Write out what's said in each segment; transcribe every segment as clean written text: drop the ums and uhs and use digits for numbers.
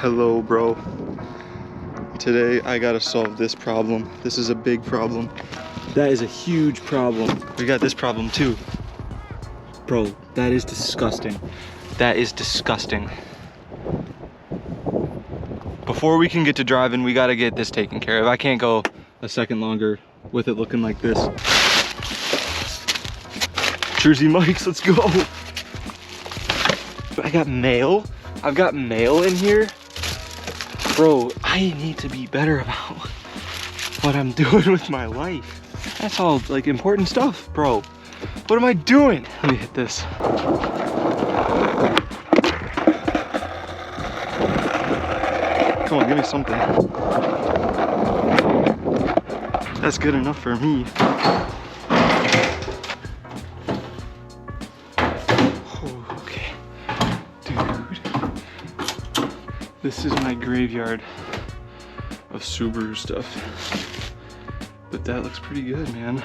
Hello, bro. Today I gotta solve this problem. This is a big problem. That is a huge problem. We got this problem too. Bro, that is disgusting. That is disgusting. Before we can get to driving, we gotta get this taken care of. I can't go a second longer with it looking like this. Jersey Mike's, let's go. I got mail. I've got mail in here. Bro, I need to be better about what I'm doing with my life. That's all like important stuff, bro. What am I doing? Let me hit this. Come on, give me something. That's good enough for me. Oh, okay. Dude. This is my graveyard of Subaru stuff. But that looks pretty good, man.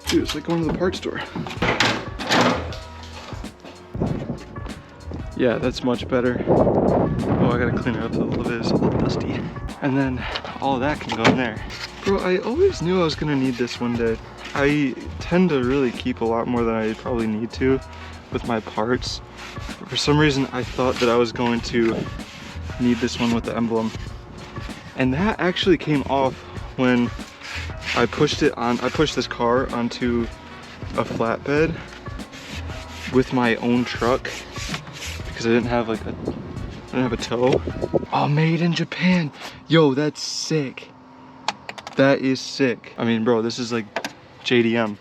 Dude, it's like going to the parts store. Yeah, that's much better. Oh, I gotta clean it up a little bit, it's a little dusty. And then all of that can go in there. Bro, I always knew I was gonna need this one day. I tend to really keep a lot more than I probably need to with my parts. For some reason, I thought that I was going to need this one with the emblem. And that actually came off when I pushed it on, I pushed this car onto a flatbed with my own truck because I didn't have like a, I didn't have a tow. Oh, made in Japan. Yo, that's sick. That is sick. I mean, bro, this is like JDM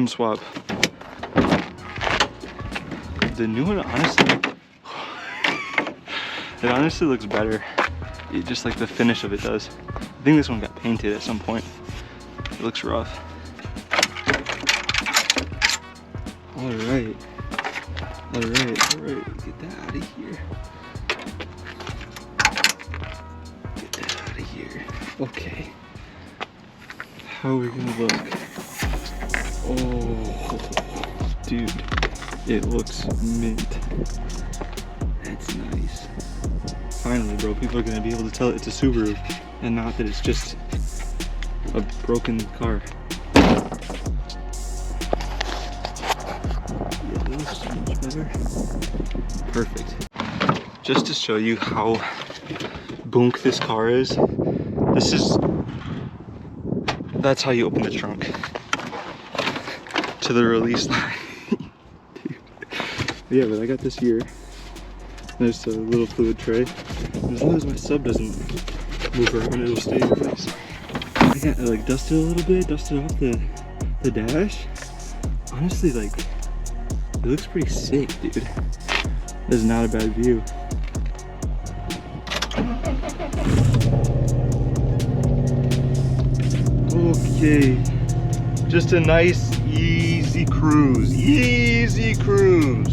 swap. The new one, honestly, it honestly looks better. It just like the finish of it does. I think this one got painted at some point. It looks rough. All right. Get that out of here. Get that out of here. Okay. How are we gonna look? Oh, dude, it looks mint. That's nice. Finally, bro, people are gonna be able to tell it's a Subaru and not that it's just a broken car. Yeah, that looks so much better. Perfect. Just to show you how bunk this car is, that's how you open the trunk to the release line. Yeah, but I got this here. There's a little fluid tray. As long as my sub doesn't move around, it'll stay in place. I got like dusted a little bit, dusted off the dash. Honestly, like, it looks pretty sick, dude. This is not a bad view. Okay, just a nice, easy cruise. Easy cruise.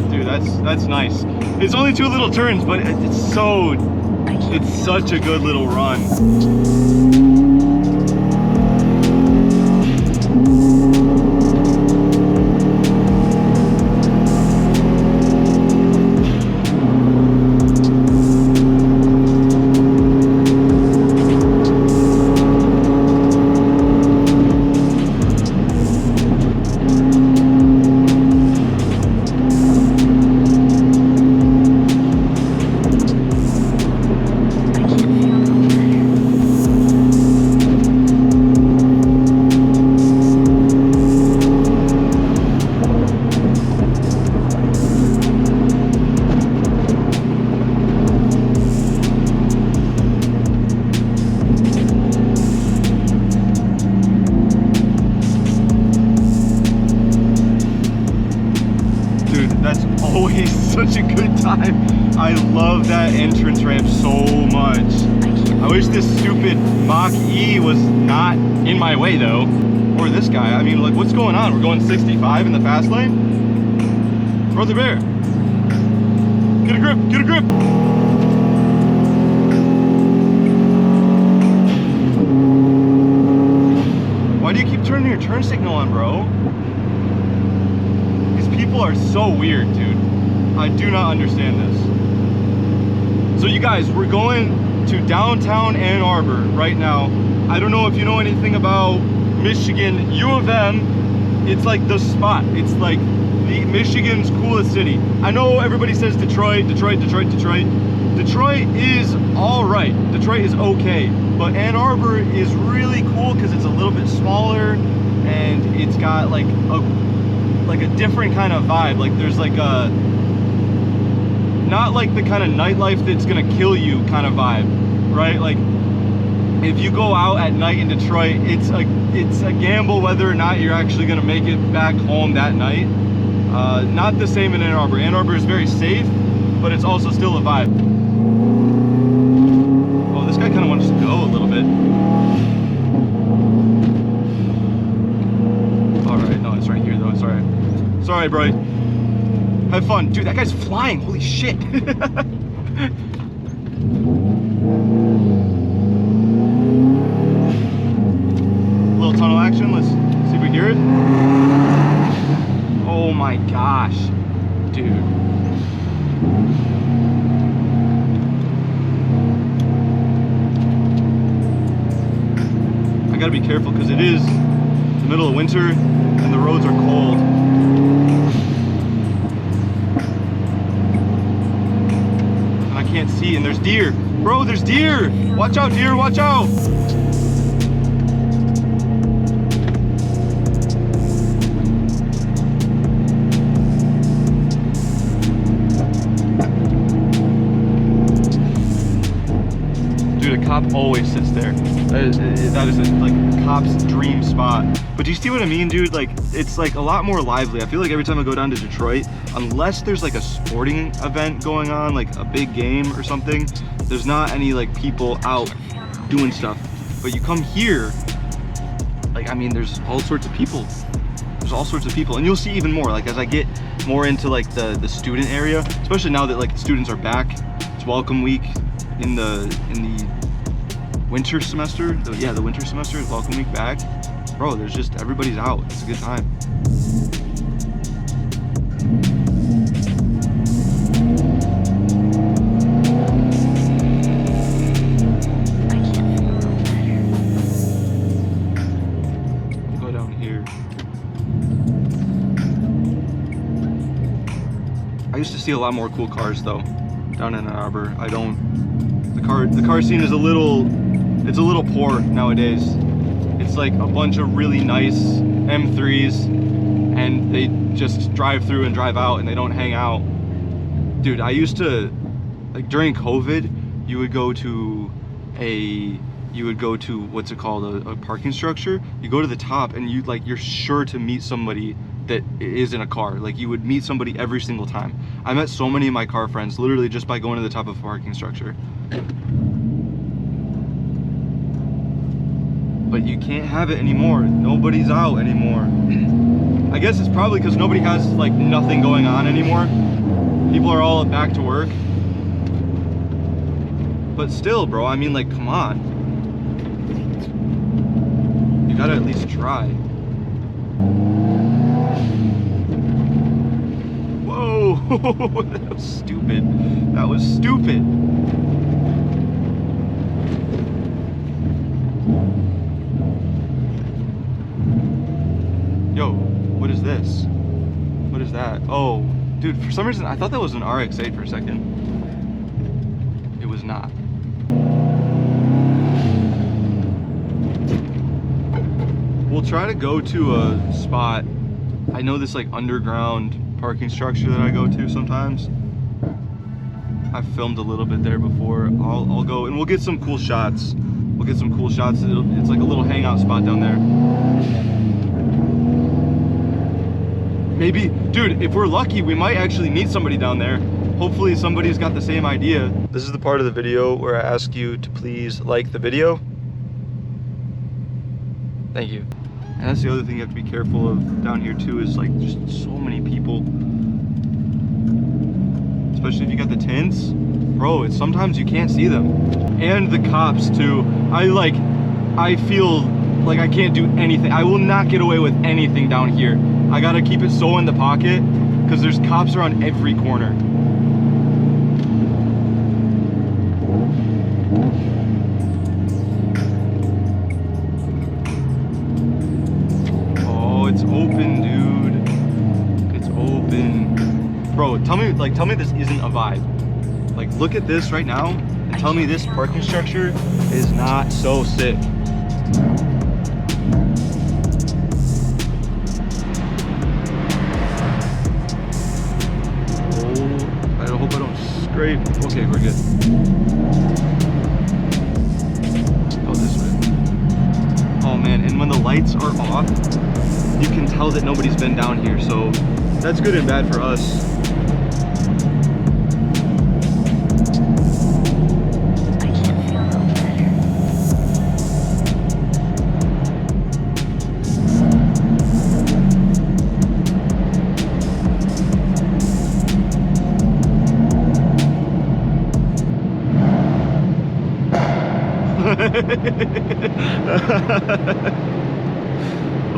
Dude, that's nice. It's only 2 little turns, but it's such a good little run. That's always such a good time. I love that entrance ramp so much. I wish this stupid Mach E was not in my way though. Or this guy. I mean, like, what's going on? We're going 65 in the fast lane? Brother Bear. Get a grip, get a grip. Why do you keep turning your turn signal on, bro? These people are so weird, dude. I do not understand this. So you guys, we're going to downtown Ann Arbor right now. I don't know if you know anything about Michigan. U of M, it's like the spot. It's like the Michigan's coolest city. I know everybody says Detroit, Detroit, Detroit, Detroit. Detroit is all right. Detroit is okay, but Ann Arbor is really cool because it's a little bit smaller and it's got like a different kind of vibe. Like there's like a, not like the kind of nightlife that's gonna kill you kind of vibe, right? Like if you go out at night in Detroit, it's a gamble whether or not you're actually gonna make it back home that night. Not the same in Ann Arbor. Ann Arbor is very safe, but it's also still a vibe. Oh, this guy kind of wants to go a little bit. All right, no, it's right here though. It's all right. Sorry, bro. Have fun, dude. That guy's flying. Holy shit. Little tunnel action. Let's see if we hear it. Oh my gosh, dude. I gotta be careful because it is the middle of winter and the roads are cold. And I can't see, and there's deer. Bro, there's deer! Watch out, deer, watch out! Cop always sits there. That is like a cop's dream spot. But do you see what I mean, dude? Like, it's like a lot more lively. I feel like every time I go down to Detroit, unless there's like a sporting event going on, like a big game or something, there's not any like people out doing stuff. But you come here, like, I mean, there's all sorts of people. There's all sorts of people, and you'll see even more. Like as I get more into like the student area, especially now that like students are back. It's welcome week in the winter semester. The winter semester is welcome week back. Bro, there's just, everybody's out. It's a good time. We'll go down here. I used to see a lot more cool cars though, down in Ann Arbor. I don't, the car scene is a little poor nowadays. It's like a bunch of really nice M3s and they just drive through and drive out and they don't hang out. Dude, I used to, like during COVID, you would go to what's it called, a parking structure. You go to the top and you're sure to meet somebody that is in a car. Like you would meet somebody every single time. I met so many of my car friends literally just by going to the top of a parking structure. But you can't have it anymore. Nobody's out anymore. I guess it's probably because nobody has like nothing going on anymore. People are all back to work. But still, bro, I mean, like, come on. You gotta at least try. Whoa, that was stupid. That was stupid. Yo, what is this? What is that? Oh, dude, for some reason, I thought that was an RX-8 for a second. It was not. We'll try to go to a spot. I know this like underground parking structure that I go to sometimes. I've filmed a little bit there before. I'll go and we'll get some cool shots. We'll get some cool shots. It's like a little hangout spot down there. maybe, dude, if we're lucky, we might actually meet somebody down there. Hopefully somebody's got the same idea. This is the part of the video where I ask you to please like the video. Thank you. And that's the other thing you have to be careful of down here too, is like just so many people. Especially if you got the tints. Bro, it's sometimes you can't see them. And the cops too. I feel like I can't do anything. I will not get away with anything down here. I gotta keep it so in the pocket because there's cops around every corner. Oh, it's open, dude. It's open. Bro, tell me this isn't a vibe. Like, look at this right now and tell me this parking structure is not so sick. Oh, I hope I don't scrape. Okay, we're good. Oh, this way. Oh man, and when the lights are off, you can tell that nobody's been down here, so that's good and bad for us.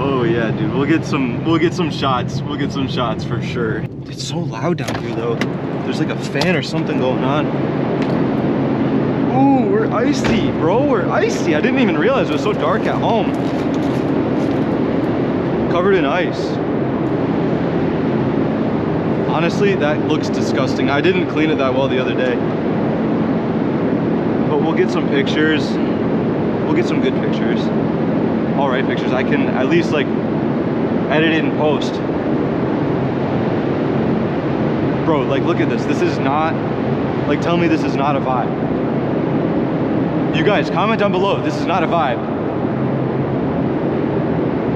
Oh yeah, dude, we'll get some shots. We'll get some shots for sure. It's so loud down here though. There's like a fan or something going on. Ooh, we're icy, bro. We're icy. I didn't even realize it was so dark at home. Covered in ice. Honestly, that looks disgusting. I didn't clean it that well the other day. But we'll get some pictures. We'll get some good pictures. All right pictures. I can at least like edit it and post. Bro, like look at this. This is not, like tell me this is not a vibe. You guys, comment down below. This is not a vibe.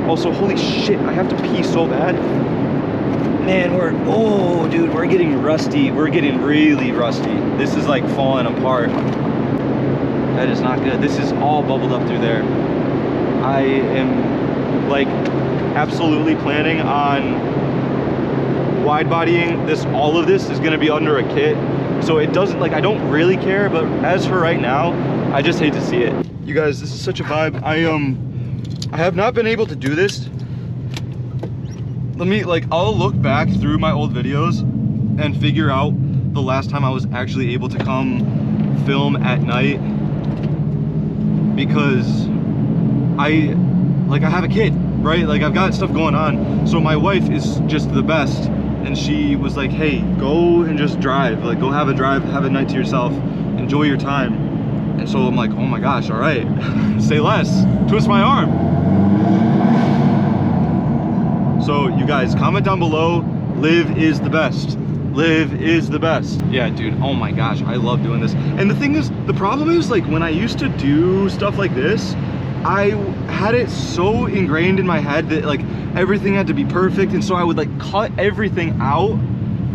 Also, holy shit, I have to pee so bad. Man, oh dude, we're getting rusty. We're getting really rusty. This is like falling apart. That is not good. This is all bubbled up through there. I am like absolutely planning on wide bodying this. All of this is gonna be under a kit. So it doesn't, like, I don't really care, but as for right now, I just hate to see it. You guys, this is such a vibe. I have not been able to do this. Let me, like, I'll look back through my old videos and figure out the last time I was actually able to come film at night, because I have a kid, right? Like, I've got stuff going on. So my wife is just the best. And she was like, hey, go and just drive. Like, go have a drive, have a night to yourself, enjoy your time. And so I'm like, oh my gosh, all right. Say less, twist my arm. So you guys, comment down below, Liv is the best. Liv is the best. Yeah, dude, oh my gosh, I love doing this. And the thing is, the problem is, like, when I used to do stuff like this, I had it so ingrained in my head that, like, everything had to be perfect, and so I would, like, cut everything out.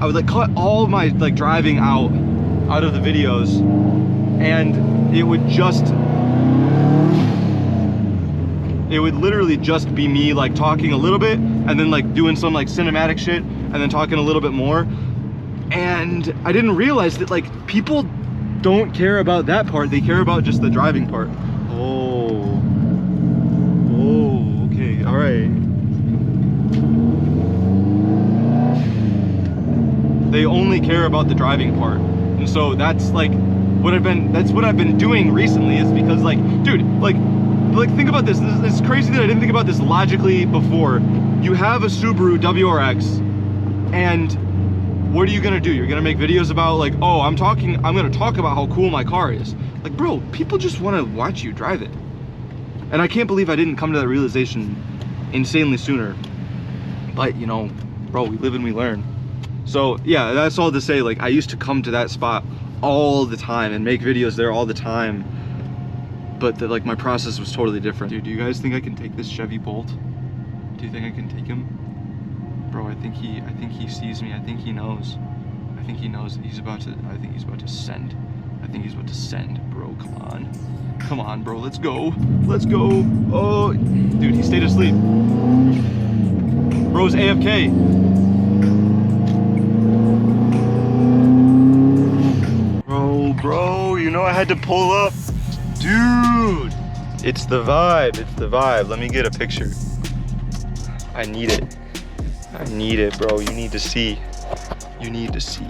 I would, like, cut all of my, like, driving out of the videos, and it would literally just be me, like, talking a little bit, and then, like, doing some, like, cinematic shit, and then talking a little bit more. And I didn't realize that, like, people don't care about that part. They care about just the driving part. Oh, okay, all right. They only care about the driving part. And so that's like what I've been doing recently, is because, like, dude, like think about this. It's crazy that I didn't think about this logically before. You have a Subaru WRX, and what are you gonna do? You're gonna make videos about, like, oh, I'm gonna talk about how cool my car is. Like, bro, people just wanna watch you drive it. And I can't believe I didn't come to that realization insanely sooner. But, you know, bro, we live and we learn. So yeah, that's all to say, like, I used to come to that spot all the time and make videos there all the time, but like, my process was totally different. Dude, do you guys think I can take this Chevy Bolt? Do you think I can take him? Bro, I think he sees me. I think he knows. I think he knows that he's about to, I think he's about to send. I think he's about to send, bro. Come on. Come on, bro. Let's go. Let's go. Oh, dude, he stayed asleep. Bro's AFK. Bro, you know I had to pull up. Dude, it's the vibe. It's the vibe. Let me get a picture. I need it. I need it, bro. You need to see. You need to see.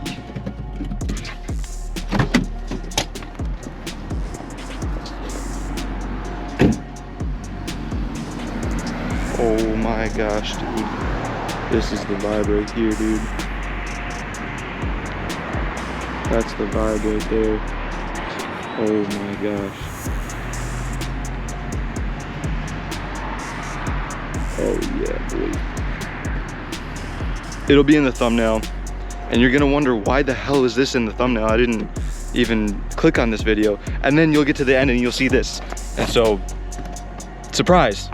Oh my gosh, dude. This is the vibe right here, dude. That's the vibe right there. Oh my gosh. Oh yeah, boy. It'll be in the thumbnail, and you're gonna wonder why the hell is this in the thumbnail? I didn't even click on this video. And then you'll get to the end and you'll see this. And so, surprise.